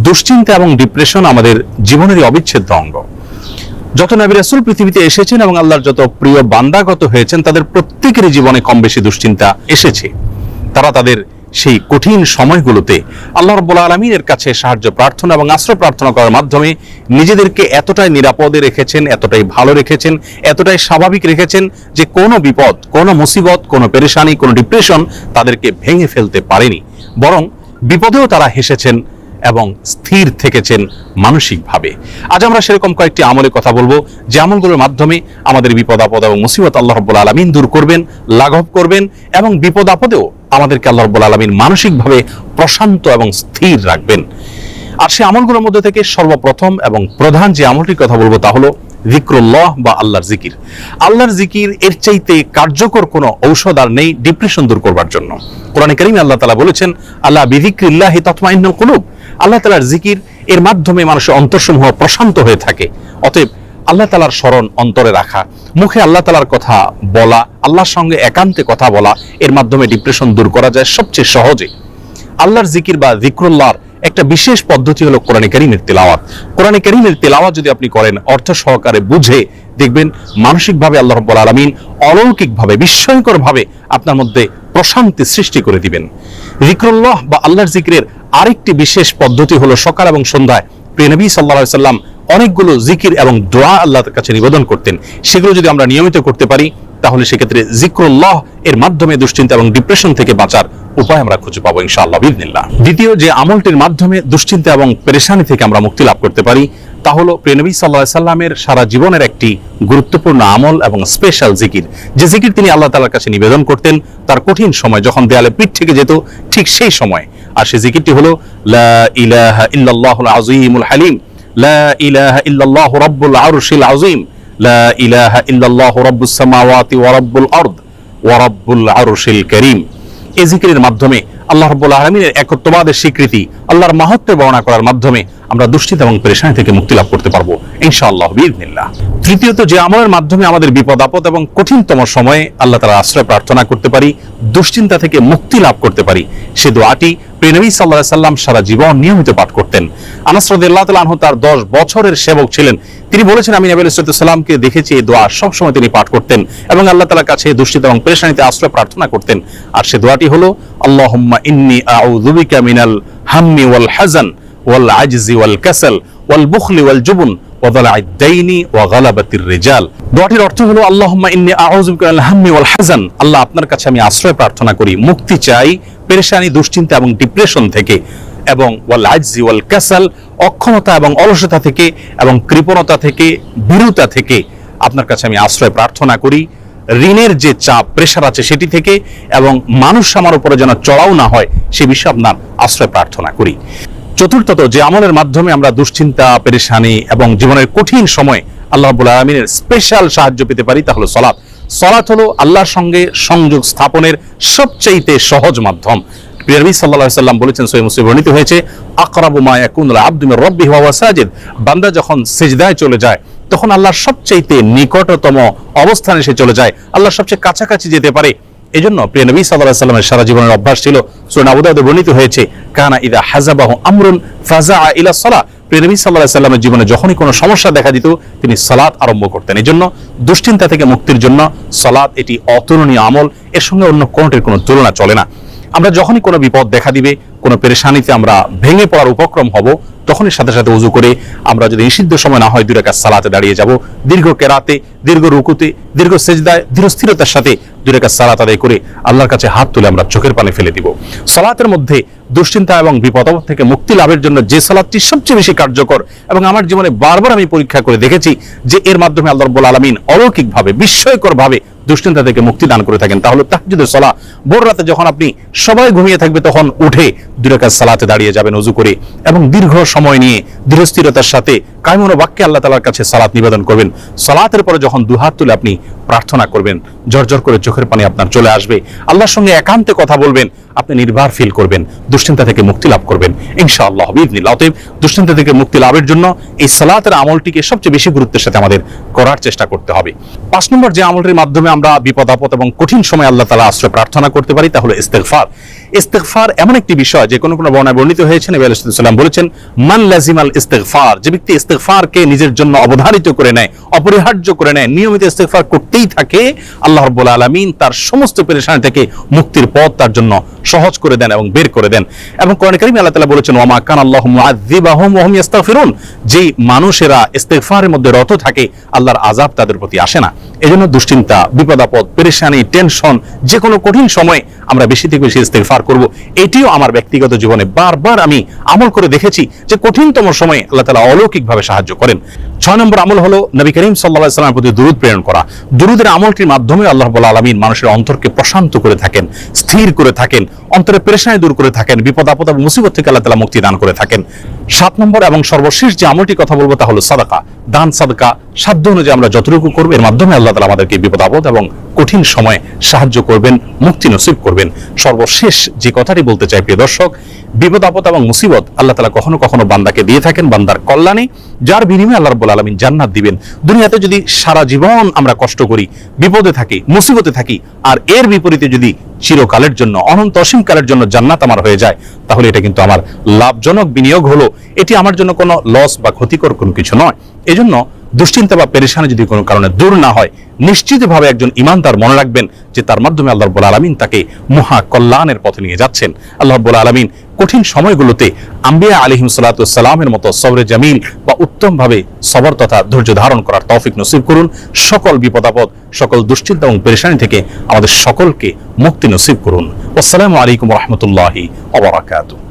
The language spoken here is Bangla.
দুশ্চিন্তা এবং ডিপ্রেশন আমাদের জীবনেরই অবিচ্ছেদ্য অঙ্গ। যত নবী রাসূল পৃথিবীতে এসেছেন এবং আল্লাহর যত প্রিয় বান্দাগত হয়েছেন, তাদের প্রত্যেকেরই জীবনে কম বেশি দুশ্চিন্তা এসেছে। তারা তাদের সেই কঠিন সময়গুলোতে আল্লাহ রাব্বুল আলামিনের কাছে সাহায্য প্রার্থনা এবং আশ্রয় প্রার্থনা করার মাধ্যমে নিজেদেরকে এতটাই নিরাপদে রেখেছেন, এতটাই ভালো রেখেছেন, এতটাই স্বাভাবিক রেখেছেন যে কোনো বিপদ, কোনো মুসিবত, কোনো পেরেশানি, কোনো ডিপ্রেশন তাদেরকে ভেঙে ফেলতে পারেনি। বরং বিপদেও তারা হেসেছেন এবং স্থির থেকেছেন মানসিকভাবে। আজ আমরা সেরকম কয়েকটি আমলের কথা বলবো, যে আমলগুলোর মাধ্যমে আমাদের বিপদ আপদ এবং মুসিবত আল্লাহ রাব্বুল আলামিন দূর করবেন, লাঘব করবেন এবং বিপদ আপদেও আমাদেরকে আল্লাহ রাব্বুল আলামিন মানসিকভাবে প্রশান্ত এবং স্থির রাখবেন। আর সেই আমলগুলোর মধ্যে থেকে সর্বপ্রথম এবং প্রধান যে আমলটির কথা বলবো তা হলো যিকরুল্লাহ বা আল্লাহর জিকির। আল্লাহর জিকির এর চাইতে কার্যকর কোনো ঔষধ আর নেই ডিপ্রেশন দূর করবার জন্য। কোরআনে কারীমে আল্লাহ তাআলা বলেছেন, আলা বিযিকরিল্লাহি তাতমাইন্নুল কুলুব। আল্লাহ তাআলার জিকির এর মাধ্যমে মানুষের অন্তরসমূহ প্রশান্ত হয়ে থাকে। অতএব আল্লাহ তাআলার স্মরণ অন্তরে রাখা, মুখে আল্লাহ তাআলার কথা বলা, আল্লাহর সঙ্গে একান্তে কথা বলা, এর মাধ্যমে ডিপ্রেশন দূর করা যায় সবচেয়ে সহজে। আল্লাহর জিকির বা যিকরুল্লাহর একটা বিশেষ পদ্ধতি হলো কোরআনে কারীমের তেলাওয়াত। কোরআনে কারীমের তেলাওয়াত যদি আপনি করেন অর্থ সহকারে বুঝে, দেখবেন মানসিকভাবে আল্লাহ রাব্বুল আলামিন অলৌকিকভাবে, বিস্ময়করভাবে আপনার মধ্যে প্রশান্তি সৃষ্টি করে দিবেন। যিকরুল্লাহ বা আল্লাহর জিকিরের আরেকটি বিশেষ পদ্ধতি হলো সকাল এবং সন্ধ্যায় প্রিয় নবী সাল্লাল্লাহু আলাইহি সাল্লাম অনেকগুলো জিকির এবং দোয়া আল্লাহর কাছে নিবেদন করতেন। সেগুলো যদি আমরা নিয়মিত করতে পারি তাহলে সেক্ষেত্রে যিকরুল্লাহ এর মাধ্যমে দুশ্চিন্তা এবং ডিপ্রেশন থেকে বাঁচার উপায় আমরা খুঁজে পাবো ইনশাআল্লাহ বিইذনিল্লাহ। দ্বিতীয় যে আমলটির মাধ্যমে দুশ্চিন্তা এবং পেরেশানি থেকে আমরা মুক্তি লাভ করতে পারি তা হলো প্রিয় নবী সাল্লাল্লাহু আলাইহি সাল্লামের সারা জীবনের একটি গুরুত্বপূর্ণ আমল এবং স্পেশাল জিকির, যে জিকির তিনি আল্লাহ তাআলার কাছে নিবেদন করতেন তার কঠিন সময় যখন দেয়ালে পিঠ থেকে যেত ঠিক সেই সময়। আর সেই জিকিরটি হলো লা ইলাহা ইল্লাল্লাহুল আযীমুল হালিম, লা ইলাহা ইল্লাল্লাহু রাব্বুল আরশিল আযীম, লা ইলাহা ইল্লাল্লাহু রাব্বুস সামাওয়াতি ওয়া রাব্বুল আরদ ওয়া রাব্বুল আরশিল কারীম। এই জিকিরের মাধ্যমে আল্লাহ রাব্বুল আলামিনের একত্ববাদের স্বীকৃতি, আল্লাহর মাহাত্ম্য বর্ণনা করার মাধ্যমে আমরা দুশ্চিন্তা এবং পেরেশানি থেকে মুক্তি লাভ করতে পারবো ইনশাআল্লাহ বিইذনিল্লাহ। তৃতীয়ত যে আমলের মাধ্যমে আমাদের বিপদ আপদ এবং কঠিনতম সময়ে আল্লাহ তাআলার আশ্রয় প্রার্থনা করতে পারি, দুশ্চিন্তা থেকে মুক্তি লাভ করতে পারি, সে দোয়াটি প্রিয় নবী সাল্লাল্লাহু আলাইহি সাল্লাম সারা জীবন নিয়মিত পাঠ করতেন। আনাস রাদিয়াল্লাহু তাআলা আনহু তার 10 বছরের সেবক ছিলেন। তিনি বলেছেন, আমি নবী আলাইহিস সালামকে দেখেছি এই দোয়া সবসময় তিনি পাঠ করতেন এবং আল্লাহ তাআলার কাছে দুশ্চিন্তা এবং পেরেশানিতে আশ্রয় প্রার্থনা করতেন। আর সে দোয়াটি হলো আল্লাহুম্মা ইন্নী আউযু বিকা মিনাল হাম্মি ওয়াল হাযান ওয়াল আজজি ওয়াল কাসাল ওয়াল বুখলি ওয়াল জুবন ওয়া যালা'আদ দাইনি ওয়া গালাবাতির রিজাল। দোয়াটির অর্থ হলো আল্লাহুম্মা ইন্নী আউযু বিকা মিনাল হাম্মি ওয়াল হাযান, আল্লাহ আপনার কাছে আমি আশ্রয় প্রার্থনা করি, মুক্তি চাই পেরেশানি, দুশ্চিন্তা এবং ডিপ্রেশন থেকে, এবং ওয়াল আজজি ওয়াল কাসাল, অক্ষমতা এবং অলসতা থেকে এবং কৃপণতা থেকে, ভীরুতা থেকে আপনার কাছে আমি আশ্রয় প্রার্থনা করি, ঋণের যে চাপ প্রেশার আছে সেটি থেকে, এবং মানুষ আমার উপরে যেন চড়াও না হয় সে বিষয়ে আপনার আশ্রয় প্রার্থনা করি। চতুর্থত যে আমলের মাধ্যমে আমরা দুশ্চিন্তা, পেরেশানি এবং জীবনের কঠিন সময় আল্লাহ রাব্বুল আলামিনের স্পেশাল সাহায্য পেতে পারি তা হলো সালাত। সালাত হলো আল্লাহর সঙ্গে সংযোগ স্থাপনের সবচেয়ে সহজ মাধ্যম। প্রিয় নবী সাল্লাল্লাহু আলাইহি সাল্লাম বলেছেন, সহিহ মুসলিমে বর্ণিত হয়েছে, আকরাবু মা ইয়াকুনুল আবদু মির রাব্বিহি ওয়া হুয়া সাজিদ। বান্দা যখন সিজদায় চলে যায় তখন আল্লাহর সবচেয়ে নিকটতম অবস্থানে সে চলে যায়, আল্লাহর সবচেয়ে কাছাকাছি যেতে পারে। এজন্য প্রিয় নবী সাল্লাল্লাহু আলাইহি সাল্লামের সারা জীবনের অভ্যাস ছিল, সূরা আবু দাউদে বর্ণিত হয়েছে, কানা ইযা হাযাবাহু আমরুন ফাযাআ ইলা সালাহ। প্রিয় নবী সাল্লাল্লাহু আলাইহি সাল্লামের জীবনে যখনই কোনো সমস্যা দেখা দিত তিনি সালাত আরম্ভ করতেন। এজন্য দুশ্চিন্তা থেকে মুক্তির জন্য সালাত এটি অতুলনীয় আমল, এর সঙ্গে অন্য কোনটির কোনো তুলনা চলে না। আমরা যখনই কোনো বিপদ দেখা দিবে, কোনো পেরেশানিতে আমরা ভেঙে পড়ার উপক্রম হব, তখনই সাথে সাথে ওযু করে আমরা যদি নিষিদ্ধ সময় না হয় 2 রাকাত সালাতে দাঁড়িয়ে যাব, দীর্ঘ কেরাতে, দীর্ঘ রুকুতে, দীর্ঘ সিজদায় ধীর স্থিরতার সাথে 2 রাকাত সালাত আদায় করে আল্লাহর কাছে হাত তুলে আমরা চোখের পানি ফেলে দিব। সালাতের মধ্যে দুশ্চিন্তা এবং বিপদ থেকে মুক্তি লাভের জন্য যে সালাতটি সবচেয়ে বেশি কার্যকর এবং আমার জীবনে বারবার আমি পরীক্ষা করে দেখেছি যে এর মাধ্যমে আল্লাহ রাব্বুল আলামিন অলৌকিকভাবে, বিস্ময়করভাবে দুশ্চিন্তা থেকে মুক্তি দান করে থাকেন, তা হলো তাহাজ্জুদের সালাত। ভোর রাতে যখন আপনি সবাই ঘুমিয়ে থাকবে তখন উঠে 2 রাকাত সালাতে দাঁড়িয়ে যাবেন ওযু করে এবং দীর্ঘ সময় নিয়ে ধীরস্থিরতার সাথে কায়মন বাক্যে আল্লাহ তাআলার কাছে সালাত নিবেদন করবেন। সালাতের পরে যখন দুহাত তুলে আপনি প্রার্থনা করবেন, ঝরঝর করে চোখের পানি আপনার চলে আসবে, আল্লাহর সঙ্গে একান্তে কথা বলবেন, আপনি নির্ভর ফিল করবেন, দুশ্চিন্তা থেকে মুক্তি লাভ করবেন ইনশাআল্লাহ বিইذনিল্লাহ। অতএব দুশ্চিন্তা থেকে মুক্তি লাভের জন্য এই সালাতের আমলটিকে সবচেয়ে বেশি গুরুত্বের সাথে আমাদের করার চেষ্টা করতে হবে। ৫ নম্বর যে আমলটির মাধ্যমে আমরা বিপদ আপদ এবং কঠিন সময় আল্লাহ তাআলা আশ্রয় প্রার্থনা করতে পারি তা হলো ইস্তেগফার। ইস্তেগফার এমন একটি বিষয় যে কোনো বর্ণনায় বর্ণিত হয়েছে, নবী আলাইহিস সালাম বলেছেন, মান লাজিমাল ইস্তেগফার, যে ব্যক্তি ইস্তেগফারকে নিজের জন্য অবধারিত করে নেয়, অপরিহার্য করে নেয়, নিয়মিত ইস্তেগফার করতেই থাকে, আল্লাহ রাব্বুল আলামিন তার সমস্ত পেরেশানি থেকে মুক্তির পথ তার জন্য সহজ করে দেন এবং বের করে দেন। এবং কোরআনে কারীমে আল্লাহ তাআলা বলেছেন, ওয়া মা কানা আল্লাহু মুআযযিবাহুম ওয়া হুম ইস্তাগফিরুন, যে মানুষেরা ইস্তেগফারের মধ্যে রত থাকে আল্লাহর আযাব তাদের প্রতি আসে না। এজন্য দুশ্চিন্তা, বিপদ আপদ, পেরেশানি, টেনশন, যে কোনো কঠিন সময়ে আমরা বেশি থেকে বেশি ইস্তেগফার করব। এটিও আমার ব্যক্তিগত জীবনে বারবার আমি আমল করে দেখেছি যে কঠিনতম সময়ে আল্লাহ তাআলা অলৌকিকভাবে সাহায্য করেন। ৬ নম্বর আমল হলো নবী করিম সাল্লাল্লাহু আলাইহি ওয়াসাল্লামের প্রতি দুরূদ প্রেরণ করা। দুরূদের আমলটির মাধ্যমে আল্লাহ রাব্বুল আলামিন মানুষের অন্তরকে প্রশান্ত করে থাকেন, স্থির করে থাকেন, অন্তরের পেরেশানি দূর করে থাকেন, বিপদ আপদ এবং মুসিবত থেকে আল্লাহ তাআলা মুক্তি দান করে থাকেন। ৭ নম্বর এবং সর্বশেষ যে আমলটির কথা বলবো তা হলো সাদাকা, দান সাদকা। সাধ্য অনুযায়ী আমরা যতটুকু করব এর মাধ্যমে আল্লাহ তাআলা আমাদেরকে বিপদ আপদ এবং কঠিন সময়ে সাহায্য করবেন, মুক্তি নসিব করবেন। সর্বশেষ যে কথাটি বলতে চাই প্রিয় দর্শক, বিপদ আপদ এবং মুসিবত আল্লাহ তাআলা কখনো কখনো বান্দাকে দিয়ে থাকেন বান্দার কল্যাণে, যার বিনিময়ে আল্লাহ রাব্বুল আলামিন জান্নাত দিবেন। দুনিয়াতে যদি সারা জীবন আমরা কষ্ট করি, বিপদে থাকি, মুসিবতে থাকি, আর এর বিপরীতে যদি চিরকালের জন্য, অনন্ত অসীম কালের জন্য জান্নাত আমার হয়ে যায়, তাহলে এটা কিন্তু আমার লাভজনক বিনিয়োগ হলো, এটি আমার জন্য কোনো লস বা ক্ষতিকর কোনো কিছু নয়। এজন্য দুশ্চিন্তা বা পেরেশানি যদি কোনো কারণে দূর না হয়, নিশ্চিতভাবে একজন ঈমানদার মনে রাখবেন যে তার মাধ্যমে আল্লাহ রাব্বুল আলামিন তাকে মহা কল্যাণের পথে নিয়ে যাচ্ছেন। আল্লাহ রাব্বুল আলামিন কঠিন সময়গুলোতে আম্বিয়া আলাইহিস সালাতু ওয়াস সালামের মতো সবরে জামিল বা উত্তমভাবে সবর তথা ধৈর্য ধারণ করার তৌফিক নসিব করুন। সকল বিপদ আপদ, সকল দুশ্চিন্তা এবং পেরেশানি থেকে আমাদের সকলকে মুক্তি নসিব করুন। আসসালামু আলাইকুম ওয়া রাহমাতুল্লাহি ওয়া বারাকাতুহু।